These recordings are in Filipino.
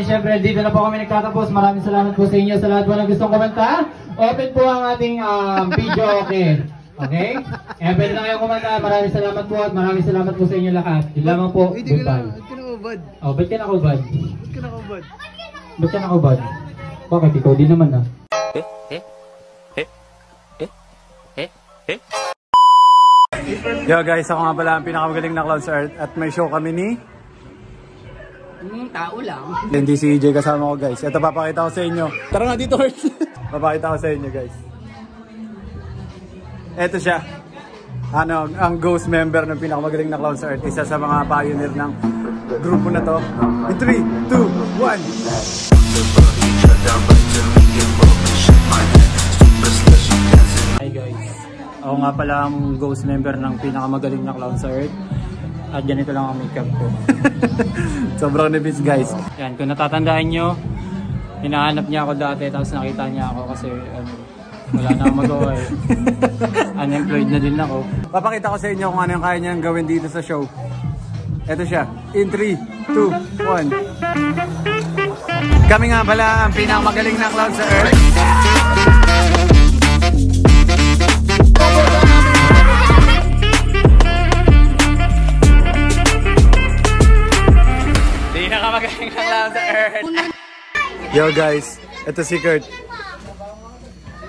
And syempre, dito na po kami nagtatapos. Maraming salamat po sa inyo. Sa lahat po na gustong kumanta, open po ang ating video, okay? Okay? And pwede na kayong kumanta. Maraming salamat po at maraming salamat po sa inyo lahat. Yun lamang po. Goodbye. Ba't ka nakubad? Oh, ba't ka nakubad? Ba't ka nakubad? Ba't ka nakubad? Bakit? Ikaw din naman ah. Yo guys, ako nga pala ang pinakamagaling na clown sa Earth at may show kami ni... Tao lang. Hindi si EJ kasama ko guys. Ito papakita ko sa inyo. Tara nga dito Earth. Papakita ko sa inyo guys. Ito siya. Ang ghost member ng pinakamagaling na clown sa Earth. Isa sa mga pioneer ng grupo na to. In 3, 2, 1. Hi guys. Ako nga pala ang ghost member ng pinakamagaling na clown sa Earth. At ganito lang ang makeup ko. Sobrang nipis guys. Yan, kung natatandaan nyo, hinahanap niya ako dati tapos nakita niya ako kasi wala na akong magawa eh. Unemployed na din ako. Papakita ko sa inyo kung ano yung kaya niyang gawin dito sa show. Ito siya. In 3, 2, 1. Kami nga pala ang pinakamagaling na clown sa Earth. Pinakamagaling na clown sa Earth. Yo guys, ito si Kurt.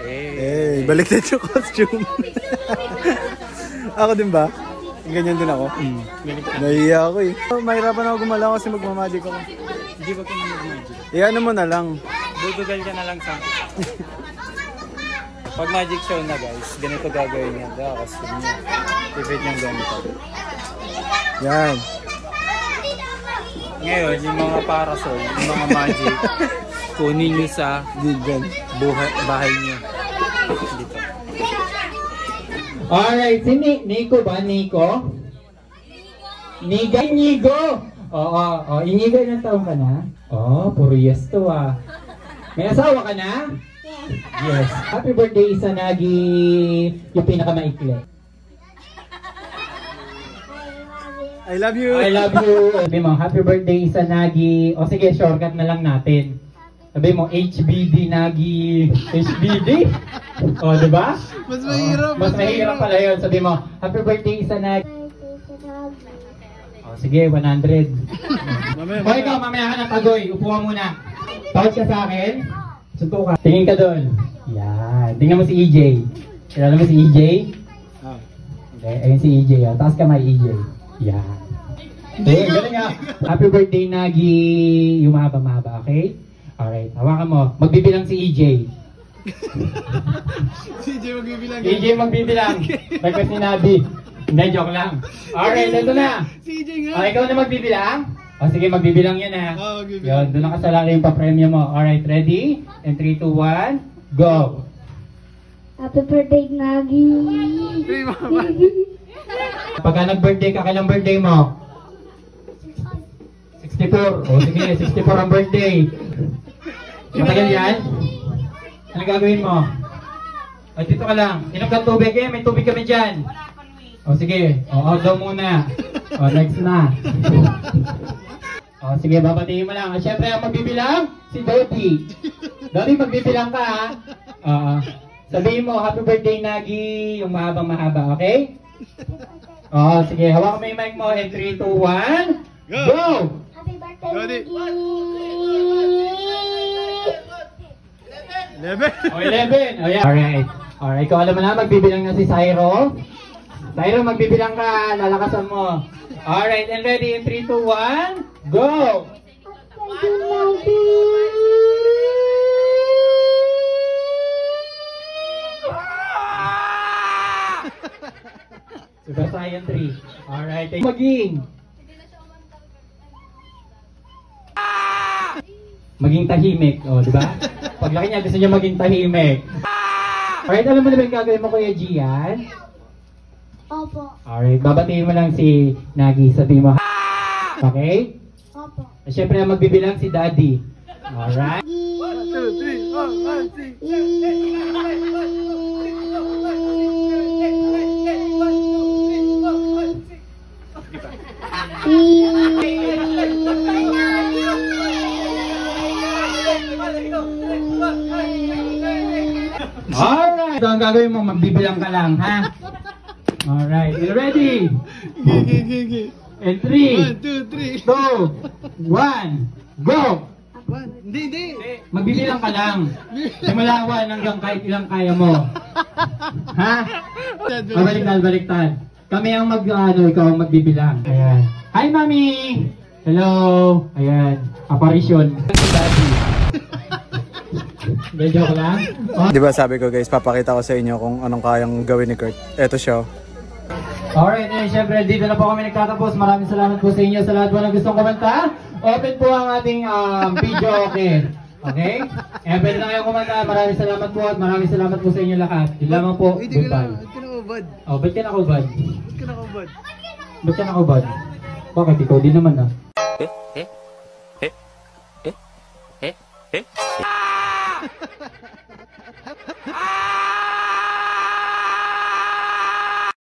Hey, baliktad yung costume. Ako din ba? Ganyan din ako. Nahiya ako eh. Mahirapan ako gumalaw kasi magmamagic ako. Hindi ba kung mag-magic? Ano mo na lang. Dudugal ka na lang sa... Pag magic show na guys, ganito gagawin niya. Dahil costume niya. Tipid niyang ganito. Yan. Ngayon, yung mga parasol, yung mga magic, kunin niyo sa bahay niyo. Dito. Alright, si Nico ba? Nico? Nigo! Oo, Inigo, ilang taon ka na? Puro yes to ah. May asawa ka na? Yes. Happy birthday sa Nagi, yung pinakamaikli. I love you! I love you! Sabi mo, happy birthday sa Nagi. O sige, shortcut na lang natin. Sabi mo, HBD Nagi. HBD? O, diba? Mas mahirap. Mas mahirap pala yun. Sabi mo, happy birthday sa Nagi. O, sige, 100. O, ikaw, mamaya ka na tagoy. Upo ka muna. Tawad ka sa akin. Sunto ka. Tingin ka doon. Yan. Tingnan mo si EJ. Kilala mo si EJ? Okay, ayun si EJ. Taas ka may EJ. Yan. Okay, galing nga. Happy birthday, Nagi. Yung mahaba-mahaba, okay? Alright, hawakan mo. Magbibilang si EJ. Si EJ magbibilang. EJ magbibilang. Request ni Nabi. Hindi, joke lang. Alright, ito na. Si EJ nga. Ikaw na magbibilang? Sige, magbibilang yan ha. Magbibilang. Yun, doon nakasalala yung pa-premyo mo. Alright, ready? And 3, 2, 1, go! Happy birthday, Nagi. Pagka nag-birthday ka, kailang birthday mo? 64. O sige, 64 ang birthday. Matagal yan? Anong gagawin mo? Ay, dito ka lang. Inom kang tubig eh. May tubig kami dyan. O sige. O, daw muna. O, next na. O, sige, babatiin mo lang. Siyempre, ang magbibilang, si Dodi. Dodi, magbibilang ka ha. Sabihin mo, happy birthday, Nagi. Yung mahabang-mahaba, okay? O, sige. Hawakan mo yung mic mo. And 3, 2, 1, go! Happy birthday, Nagi. 11. O, 11. O, yeah. Alright. Alright, ikaw alam mo na, magbibilang na si Syro. Syro, magbibilang ka. Lalakasan mo. Alright, and ready in 3, 2, 1, go! Super Saiyan 3. Alright, maging tahimik, o, di ba? Paglaki niya, gusto niya maging tahimik. Alright, alam mo na ba yung gagawin mo, Kuya Gian? Opo. Alright, babatiin mo lang si Nagi, sabihin mo, okay? Opo. Siyempre na magbibilang si Daddy. Alright? 1, 2, 3, 1, 1, 2. Alright. Ito ang gagawin mo, magbibilang ka lang, ha? Alright, you ready? Gigi. And 3, 1, 2, 3. 2, 1, go! Hindi. Magbibilang ka lang. Simula 1 hanggang kahit ilang kaya mo. Ha? Baliktad. Kami ang ikaw ang magbibilang. Ayan. Hi, Mami! Hello! Ayan. Apparition. Hindi, joke lang. Oh. Di ba sabi ko guys, papakita ko sa inyo kung anong kayang gawin ni Kurt. Eto siya. Alright, and syempre dito na po kami nagtatapos. Maraming salamat po sa inyo sa lahat po na gustong kumanta. Open po ang ating video, okay? Okay? Eh, pwede na kayong kumanta. Maraming salamat po at maraming salamat po sa inyo lahat. Yun lamang po. Goodbye. Ba't ka nakubad? Oh, ba't ka nakubad? Ba't ka nakubad? Ba't ka nakubad? Bakit? Ikaw din naman ah.